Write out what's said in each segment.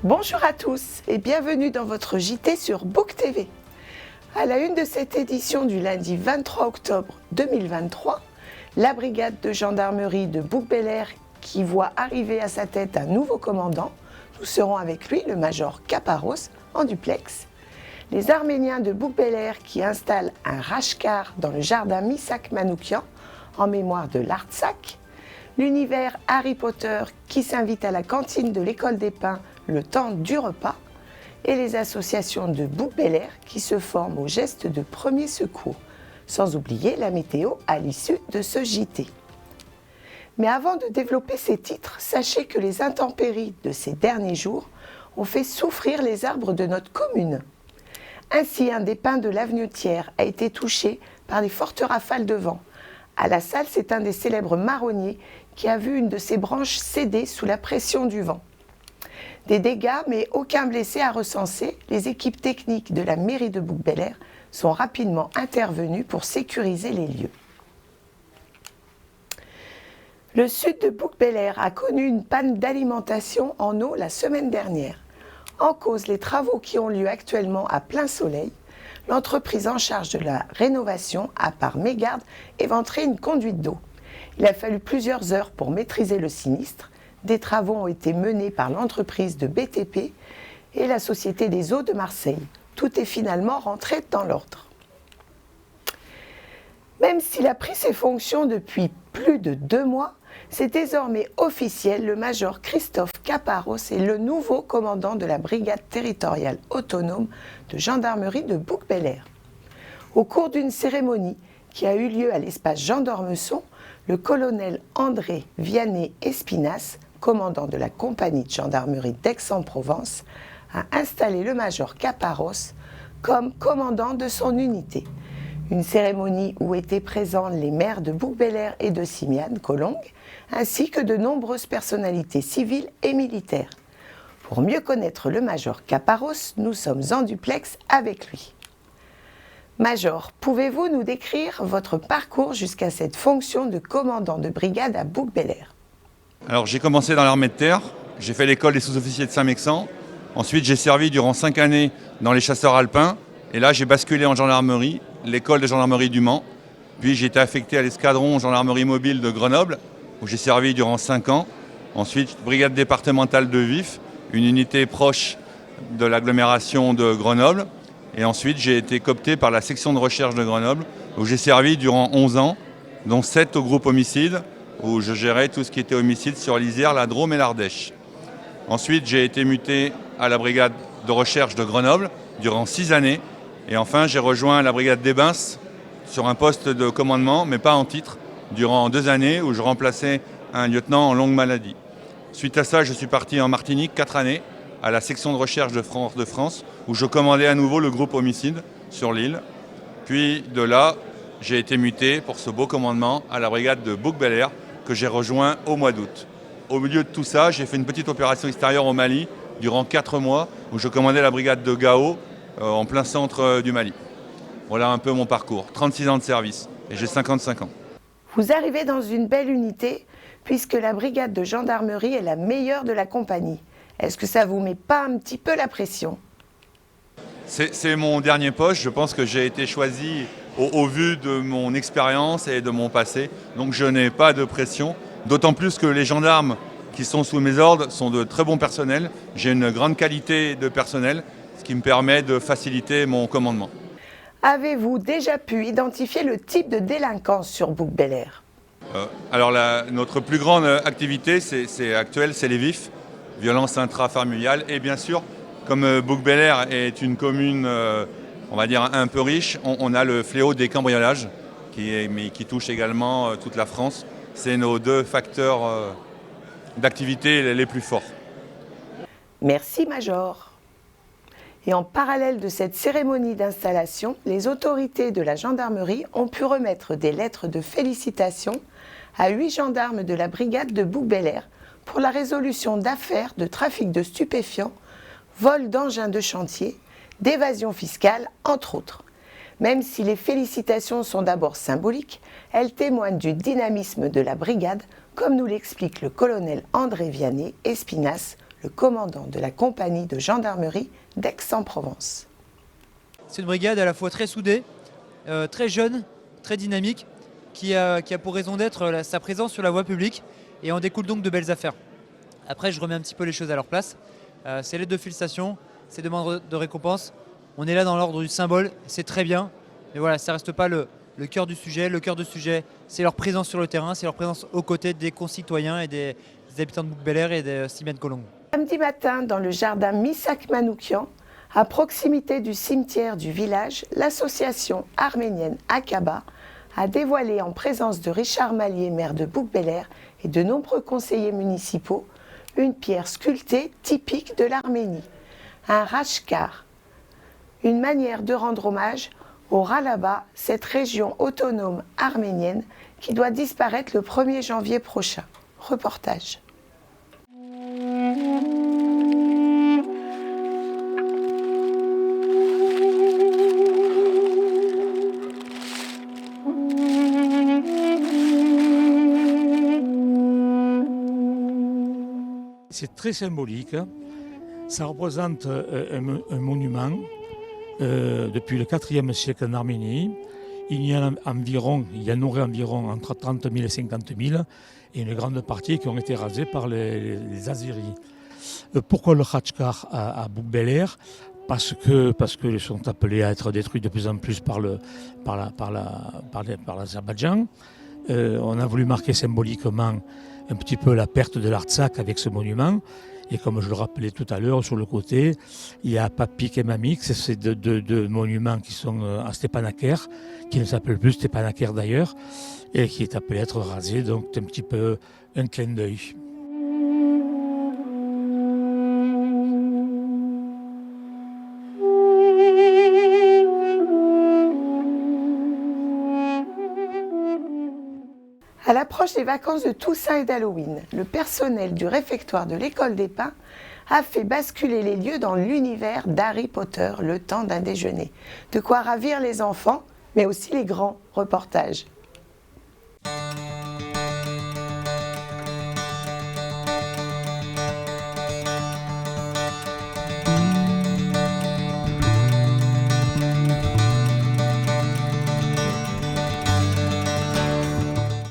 Bonjour à tous et bienvenue dans votre JT sur Book TV. À la une de cette édition du lundi 23 octobre 2023, la brigade de gendarmerie de Bouc-Bel-Air qui voit arriver à sa tête un nouveau commandant. Nous serons avec lui, le major Kaparos, en duplex. Les Arméniens de Bouc-Bel-Air qui installent un rashkar dans le jardin Missak Manoukian en mémoire de l'Artsakh. L'univers Harry Potter qui s'invite à la cantine de l'école des Pins le temps du repas. Et les associations de Bouc-Bel-Air qui se forment aux gestes de premier secours. Sans oublier la météo à l'issue de ce JT. Mais avant de développer ces titres, sachez que les intempéries de ces derniers jours ont fait souffrir les arbres de notre commune. Ainsi, un des pins de l'avenue Thiers a été touché par des fortes rafales de vent. À la salle, c'est un des célèbres marronniers qui a vu une de ses branches céder sous la pression du vent. Des dégâts, mais aucun blessé à recenser, les équipes techniques de la mairie de Bouc-Bel-Air sont rapidement intervenues pour sécuriser les lieux. Le sud de Bouc-Bel-Air a connu une panne d'alimentation en eau la semaine dernière. En cause, les travaux qui ont lieu actuellement à plein soleil. L'entreprise en charge de la rénovation a par mégarde éventré une conduite d'eau. Il a fallu plusieurs heures pour maîtriser le sinistre. Des travaux ont été menés par l'entreprise de BTP et la Société des eaux de Marseille. Tout est finalement rentré dans l'ordre. Même s'il a pris ses fonctions depuis plus de 2 mois, c'est désormais officiel, le major Christophe Kaparos est le nouveau commandant de la brigade territoriale autonome de gendarmerie de Bouc-Bel-Air. Au cours d'une cérémonie qui a eu lieu à l'espace Jean d'Ormesson, le colonel André Vianney-Espinasse, commandant de la compagnie de gendarmerie d'Aix-en-Provence, a installé le major Kaparos comme commandant de son unité. Une cérémonie où étaient présents les maires de Bouc-Bel-Air et de Simiane, Collongue, ainsi que de nombreuses personnalités civiles et militaires. Pour mieux connaître le major Kaparos, nous sommes en duplex avec lui. Major, pouvez-vous nous décrire votre parcours jusqu'à cette fonction de commandant de brigade à Bouc-Bel-Air ? Alors j'ai commencé dans l'armée de terre, j'ai fait l'école des sous-officiers de Saint-Mexan, ensuite j'ai servi durant 5 années dans les chasseurs alpins, et là j'ai basculé en gendarmerie, l'école de gendarmerie du Mans, puis j'ai été affecté à l'escadron gendarmerie mobile de Grenoble, où j'ai servi durant 5 ans, ensuite brigade départementale de Vif, une unité proche de l'agglomération de Grenoble, et ensuite j'ai été coopté par la section de recherche de Grenoble, où j'ai servi durant 11 ans, dont 7 au groupe homicide, où je gérais tout ce qui était homicide sur l'Isère, la Drôme et l'Ardèche. Ensuite, j'ai été muté à la brigade de recherche de Grenoble durant 6 années. Et enfin, j'ai rejoint la brigade d'Ebens sur un poste de commandement, mais pas en titre, durant 2 années où je remplaçais un lieutenant en longue maladie. Suite à ça, je suis parti en Martinique 4 années à la section de recherche de France, où je commandais à nouveau le groupe homicide sur l'île. Puis de là, j'ai été muté pour ce beau commandement à la brigade de Bouc-Bel-Air que j'ai rejoint au mois d'août. Au milieu de tout ça, j'ai fait une petite opération extérieure au Mali durant 4 mois où je commandais la brigade de Gao en plein centre du Mali. Voilà un peu mon parcours, 36 ans de service et j'ai 55 ans. Vous arrivez dans une belle unité puisque la brigade de gendarmerie est la meilleure de la compagnie. Est-ce que ça vous met pas un petit peu la pression ? C'est mon dernier poste, je pense que j'ai été choisi au vu de mon expérience et de mon passé, donc je n'ai pas de pression, d'autant plus que les gendarmes qui sont sous mes ordres sont de très bons personnels, j'ai une grande qualité de personnel, ce qui me permet de faciliter mon commandement. Avez-vous déjà pu identifier le type de délinquance sur Bouc-Bel-Air ? Alors notre plus grande activité actuelle, c'est les vifs, violences intrafamiliales et bien sûr, comme Bouc-Bel-Air est une commune on va dire un peu riche, on a le fléau des cambriolages qui touche également toute la France. C'est nos 2 facteurs d'activité les plus forts. Merci Major. Et en parallèle de cette cérémonie d'installation, les autorités de la gendarmerie ont pu remettre des lettres de félicitations à 8 gendarmes de la brigade de Bouc-Bel-Air pour la résolution d'affaires de trafic de stupéfiants, vol d'engins de chantier, d'évasion fiscale, entre autres. Même si les félicitations sont d'abord symboliques, elles témoignent du dynamisme de la brigade, comme nous l'explique le colonel André Vianney-Espinasse, le commandant de la compagnie de gendarmerie d'Aix-en-Provence. C'est une brigade à la fois très soudée, très jeune, très dynamique, qui a pour raison d'être sa présence sur la voie publique et en découle donc de belles affaires. Après, je remets un petit peu les choses à leur place. C'est l'aide de félicitation, c'est demande de récompense. On est là dans l'ordre du symbole, c'est très bien. Mais voilà, ça ne reste pas le cœur du sujet. Le cœur du sujet, c'est leur présence sur le terrain, c'est leur présence aux côtés des concitoyens et des habitants de Bouc-Bel-Air et de Simiane-Colombe. Samedi matin, dans le jardin Missak-Manoukian, à proximité du cimetière du village, l'association arménienne Akaba a dévoilé en présence de Richard Mallier, maire de Bouc-Bel-Air, et de nombreux conseillers municipaux, une pierre sculptée typique de l'Arménie, un rachkar, une manière de rendre hommage au Ralaba, cette région autonome arménienne qui doit disparaître le 1er janvier prochain. Reportage. C'est très symbolique. Ça représente un monument depuis le 4e siècle en Arménie. Il y en aurait environ entre 30 000 et 50 000, et une grande partie qui ont été rasées par les Azéris. Pourquoi le Khachkar à Bouc-Bel-Air ? Parce qu'ils sont appelés à être détruits de plus en plus par l'Azerbaïdjan. On a voulu marquer symboliquement un petit peu la perte de l'Artsakh avec ce monument. Et comme je le rappelais tout à l'heure, sur le côté, il y a Papik et Mamik, c'est ces deux monuments qui sont à Stepanakert, qui ne s'appellent plus Stepanakert d'ailleurs, et qui est appelé à être rasé, donc c'est un petit peu un clin d'œil. À l'approche des vacances de Toussaint et d'Halloween, le personnel du réfectoire de l'école des Pins a fait basculer les lieux dans l'univers d'Harry Potter le temps d'un déjeuner. De quoi ravir les enfants, mais aussi les grands. Reportages.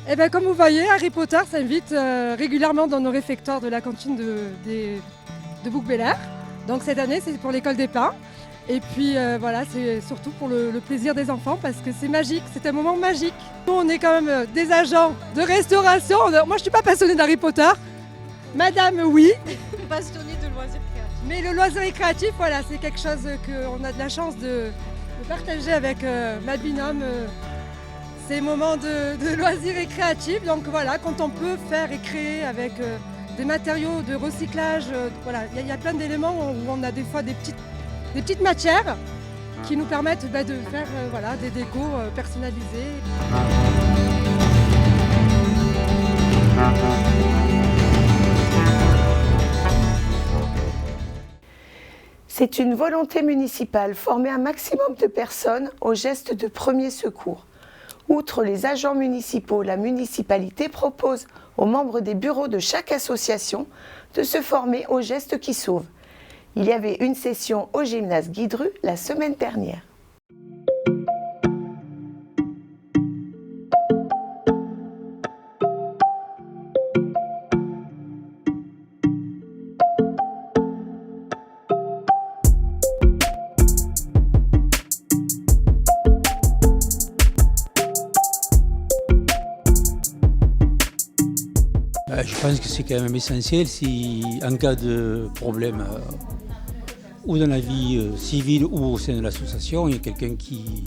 Eh bien, comme vous voyez, Harry Potter s'invite régulièrement dans nos réfectoires de la cantine de Bouc-Bel-Air. Donc cette année, c'est pour l'école des Pins. Et puis voilà, c'est surtout pour le plaisir des enfants parce que c'est magique, c'est un moment magique. Nous, on est quand même des agents de restauration. Moi, je ne suis pas passionnée d'Harry Potter. Madame, oui. Passionnée de loisirs créatifs. Mais le loisir créatif, voilà, c'est quelque chose qu'on a de la chance de partager avec ma binôme. Ces moments de loisirs et créatifs, donc voilà, quand on peut faire et créer avec des matériaux de recyclage, voilà, il y a plein d'éléments où on a des fois des petites matières qui nous permettent de faire voilà, des décos personnalisés. C'est une volonté municipale, former un maximum de personnes aux gestes de premier secours. Outre les agents municipaux, la municipalité propose aux membres des bureaux de chaque association de se former aux gestes qui sauvent. Il y avait une session au gymnase Guidru la semaine dernière. Je pense que c'est quand même essentiel si, en cas de problème ou dans la vie civile ou au sein de l'association, il y a quelqu'un qui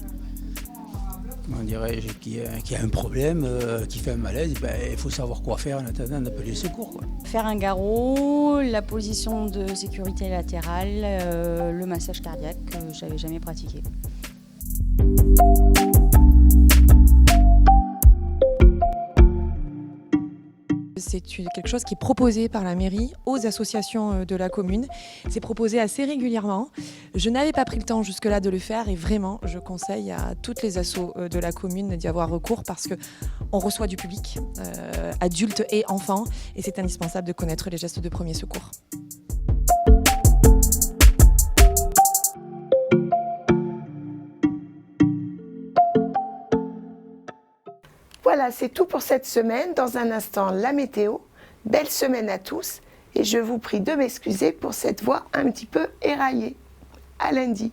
a un problème, qui fait un malaise, il faut savoir quoi faire en attendant d'appeler le secours, quoi. Faire un garrot, la position de sécurité latérale, le massage cardiaque que je n'avais jamais pratiqué. C'est quelque chose qui est proposé par la mairie aux associations de la commune. C'est proposé assez régulièrement. Je n'avais pas pris le temps jusque-là de le faire et vraiment, je conseille à toutes les assos de la commune d'y avoir recours parce qu'on reçoit du public, adultes et enfants, et c'est indispensable de connaître les gestes de premier secours. Voilà, c'est tout pour cette semaine. Dans un instant, la météo. Belle semaine à tous et je vous prie de m'excuser pour cette voix un petit peu éraillée. À lundi.